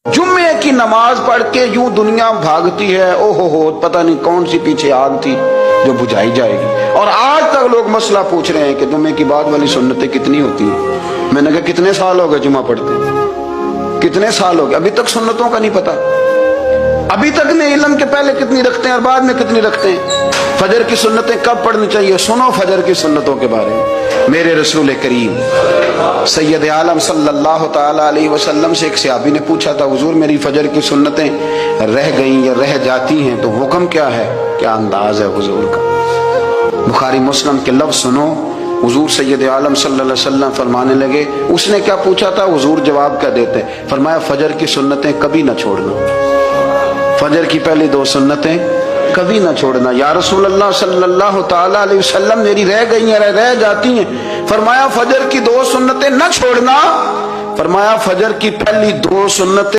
जुम्मे की नमाज पढ़ के यूं दुनिया भागती है, ओहो हो, पता नहीं कौन सी पीछे आग थी जो बुझाई जाएगी। और आज तक लोग मसला पूछ रहे हैं कि जुम्मे की बाद वाली सुन्नतें कितनी होती हैं। मैंने कहा कितने साल हो गए जुम्मा पढ़ते, कितने साल हो गए, अभी तक सुन्नतों का नहीं पता। अभी तक ने इल्म के पहले कितनी रखते हैं और बाद में कितनी रखते हैं। फजर की सुन्नतें कब पढ़नी चाहिए, सुनो फजर की सुन्नतों के बारे में। मेरे रसूल करीम सैयद आलम सल्लल्लाहु ताला अलैहि वसल्लम से एक सहाबी ने पूछा था, हुजूर मेरी फजर की सुन्नतें रह गईं या रह जाती हैं तो हुक्म क्या है, क्या अंदाज है हुजूर का। बुखारी मुस्लिम के लफ्ज सुनो, हुजूर सैयद आलम सल्लल्लाहु अलैहि वसल्लम फरमाने लगे, उसने क्या पूछा था, हुजूर जवाब क्या देते, फरमाया फजर की सुन्नतें कभी ना छोड़ना, फजर की पहली दो सुन्नतें कभी ना छोड़ना। या रसूल अल्लाह सल्लल्लाहु ताला अलैहि वसल्लम मेरी रह गई हैं, रह जाती हैं। फरमाया फजर की दो सुन्नतें न छोड़ना, फरमाया फजर की पहली दो सुन्नतें